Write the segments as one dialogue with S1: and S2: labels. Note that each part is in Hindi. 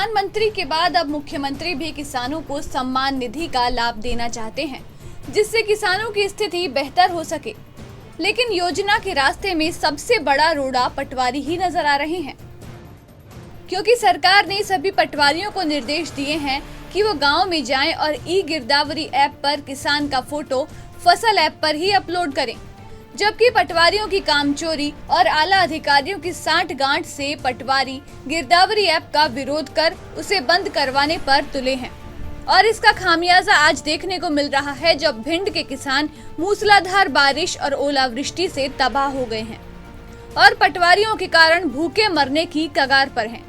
S1: प्रधानमंत्री के बाद अब मुख्यमंत्री भी किसानों को सम्मान निधि का लाभ देना चाहते हैं, जिससे किसानों की स्थिति बेहतर हो सके। लेकिन योजना के रास्ते में सबसे बड़ा रोड़ा पटवारी ही नजर आ रहे हैं, क्योंकि सरकार ने सभी पटवारियों को निर्देश दिए हैं कि वो गांव में जाएं और ई गिरदावरी ऐप पर किसान का फोटो फसल ऐप पर ही अपलोड करें, जबकि पटवारियों की कामचोरी और आला अधिकारियों की सांठ-गांठ से पटवारी गिरदावरी ऐप का विरोध कर उसे बंद करवाने पर तुले हैं। और इसका खामियाजा आज देखने को मिल रहा है, जब भिंड के किसान मूसलाधार बारिश और ओलावृष्टि से तबाह हो गए हैं और पटवारियों के कारण भूखे मरने की कगार पर हैं।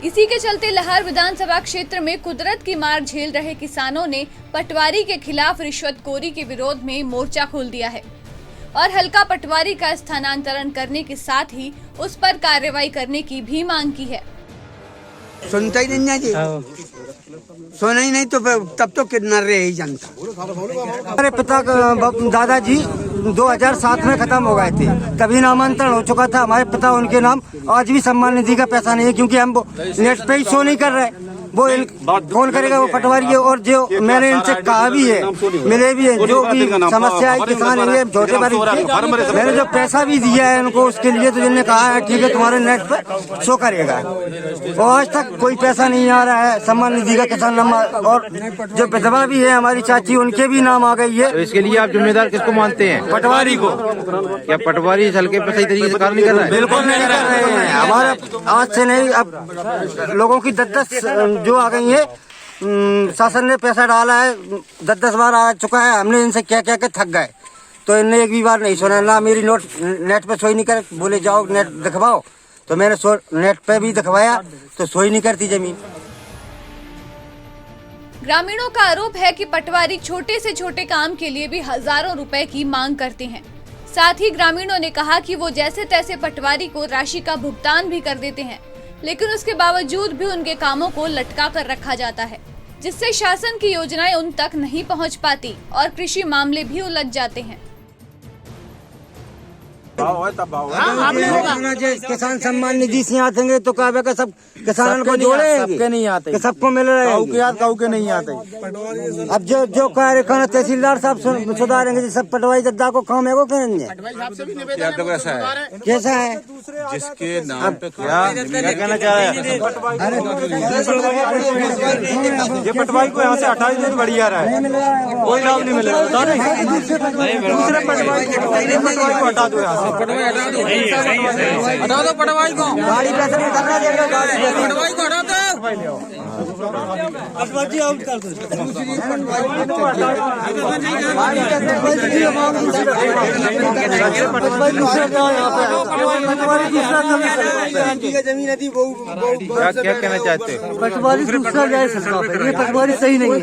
S1: इसी के चलते लाहौर विधानसभा क्षेत्र में कुदरत की मार झेल रहे किसानों ने पटवारी के खिलाफ रिश्वतखोरी के विरोध में मोर्चा खोल दिया है और हल्का पटवारी का स्थानांतरण करने के साथ ही उस पर कार्रवाई करने की भी मांग की है।
S2: सुनता ही नहीं है जी, सुना ही नहीं तो तब तो कितना रहे ही जनता।
S3: हमारे पिता दादाजी 2007 में खत्म हो गए थे, तभी नामांतरण हो चुका था। हमारे पिता उनके नाम आज भी सम्मान निधि का पैसा नहीं है, क्योंकि हम वो नेट पे ही शो नहीं कर रहे। वो फोन करेगा वो पटवारी है, और जो मैंने इनसे कहा भी है, मिले भी है, जो भी समस्या है किसान है छोटे बड़े, मैंने जो पैसा भी दिया है उनको उसके लिए, तो जिन्होंने कहा है ठीक है तुम्हारे नेट पर शो करेगा, और आज तक कोई पैसा नहीं आ रहा है सम्मान निधि का किसान नंबर। और जो विधवा भी है हमारी चाची, उनके भी नाम आ गई है।
S4: तो इसके लिए आप जिम्मेदार किसको मानते हैं?
S3: पटवारी को।
S4: क्या पटवारी हल्के पे सही तरीके से कार्य नहीं कर रहा है?
S3: बिल्कुल नहीं कर रहे हैं। हमारा आज से नहीं, अब लोगों की 10 जो आ गई है, शासन ने पैसा डाला है, 10 बार आ चुका है, हमने इनसे क्या क्या के थक गए, तो इनने एक भी बार नहीं सुना। ना मेरी नेट पे सोई नहीं कर, बोले जाओ नेट दिखवाओ, तो मैंने नेट पे भी दिखवाया तो सोई नहीं करती जमीन।
S1: ग्रामीणों का आरोप है कि पटवारी छोटे से छोटे काम के लिए भी हजारों रुपए की मांग करते हैं। साथ ही ग्रामीणों ने कहा कि वो जैसे तैसे पटवारी को राशि का भुगतान भी कर देते हैं, लेकिन उसके बावजूद भी उनके कामों को लटका कर रखा जाता है, जिससे शासन की योजनाएं उन तक नहीं पहुंच पाती और कृषि मामले भी उलझ जाते हैं।
S3: किसान सम्मान निधि से आते हैं तो क्या का सब किसानों को जोड़ेंगे, सबके नहीं आते, सबको मिल रहे हैं, काऊ के नहीं आते। अब जो कार्यक्रम तहसीलदार साहब सुधारेंगे, सब पटवारी दद्दा को काम है वो करेंगे। कैसा है
S5: जिसके नाम पे क्या कहना चाह रहे हैं? ये पटवारी को यहाँ से 28 दिन बढ़िया रहा है, कोई लाभ नहीं मिलेगा। दूसरे पटवारी को हटा दो यहाँ से,
S6: हटा दो पटवारी को,
S3: गाड़ी पैसे में करना देगा,
S6: पटवारी को हटा दो,
S3: पटवारी आउट कर दो।
S4: क्या कहना चाहते हो?
S3: पटवारी दूसरा जाए सरकार पे, ये पटवारी सही नहीं है,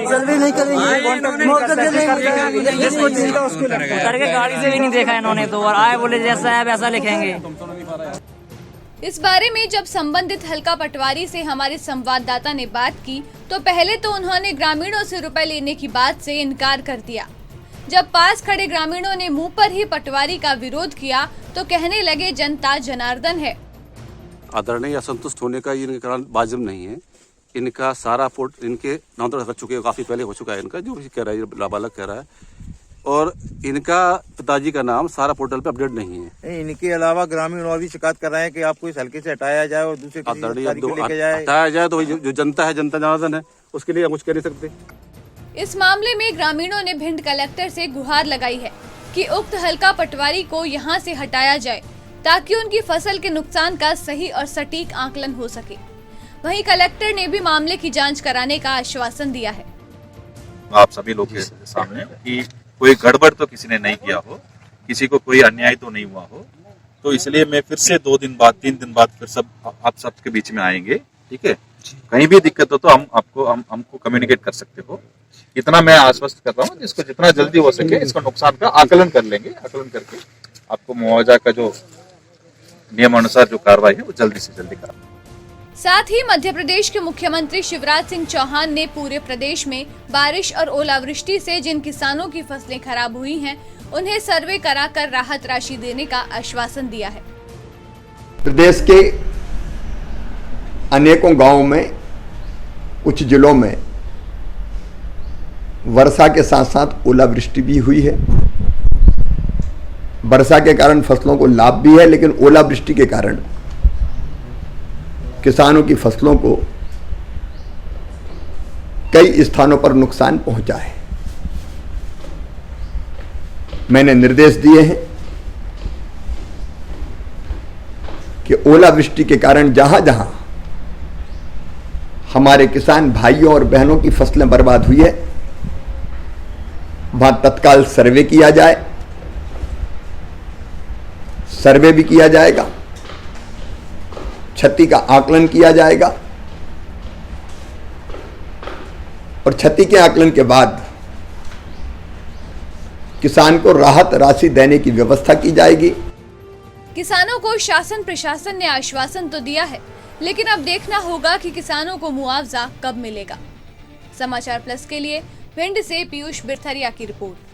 S3: सर्वे नहीं करेंगे, मौका दे देंगे जिसको चिंता उसको
S7: करके गाड़ी से भी नहीं देखा इन्होंने, तो और आए बोले जैसा है वैसा लिखेंगे।
S1: इस बारे में जब संबंधित हल्का पटवारी से हमारे संवाददाता ने बात की, तो पहले तो उन्होंने ग्रामीणों से रुपए लेने की बात से इनकार कर दिया। जब पास खड़े ग्रामीणों ने मुंह पर ही पटवारी का विरोध किया, तो कहने लगे जनता जनार्दन है।
S5: आदरणीय असंतुष्ट होने का ये कारण वाजिब नहीं है। इनका सारा इनके नाम तो रख चुके हैं, काफी पहले हो चुका है इनका, जो कह रहा है नाबालग कह रहा है, और इनका पिताजी का नाम सारा पोर्टल पे अपडेट नहीं है।
S4: इनके अलावा ग्रामीण और भी शिकायत कर रहे हैं कि आपको इस हल्के से हटाया जाए और दूसरे
S5: हटाया जाए, तो जो जनता है, जनता जनार्दन है, उसके लिए हम कुछ कह नहीं सकते।
S1: इस मामले में ग्रामीणों ने भिंड कलेक्टर से गुहार लगाई है कि उक्त हल्का पटवारी को यहां से हटाया जाए, ताकि उनकी फसल के नुकसान का सही और सटीक आकलन हो सके। वहीं कलेक्टर ने भी मामले की जांच कराने का आश्वासन दिया है।
S8: आप सभी लोग के सामने कि कोई गड़बड़ तो किसी ने नहीं किया हो, किसी को कोई अन्याय तो नहीं हुआ हो, तो इसलिए मैं फिर से 2 दिन बाद 3 दिन बाद फिर सब आप सबके बीच में आएंगे, ठीक है? कहीं भी दिक्कत हो तो हमको कम्युनिकेट कर सकते हो, इतना मैं आश्वस्त कर रहा हूँ। इसको जितना जल्दी हो सके इसका नुकसान का आकलन कर लेंगे, आकलन करके आपको मुआवजा का जो नियमानुसार जो कार्रवाई है वो जल्दी से जल्दी करेंगे।
S1: साथ ही मध्य प्रदेश के मुख्यमंत्री शिवराज सिंह चौहान ने पूरे प्रदेश में बारिश और ओलावृष्टि से जिन किसानों की फसलें खराब हुई हैं, उन्हें सर्वे कराकर राहत राशि देने का आश्वासन दिया है।
S9: प्रदेश के अनेकों गांवों में, कुछ जिलों में वर्षा के साथ साथ ओलावृष्टि भी हुई है। वर्षा के कारण फसलों को लाभ भी है, लेकिन ओलावृष्टि के कारण किसानों की फसलों को कई स्थानों पर नुकसान पहुंचा है। मैंने निर्देश दिए हैं कि ओलावृष्टि के कारण जहां जहां हमारे किसान भाइयों और बहनों की फसलें बर्बाद हुई है, वहां तत्काल सर्वे किया जाए। सर्वे भी किया जाएगा, क्षति का आकलन किया जाएगा और क्षति के आकलन के बाद किसान को राहत राशि देने की व्यवस्था की जाएगी।
S1: किसानों को शासन प्रशासन ने आश्वासन तो दिया है, लेकिन अब देखना होगा कि किसानों को मुआवजा कब मिलेगा। समाचार प्लस के लिए भिंड से पीयूष बिरथरिया की रिपोर्ट।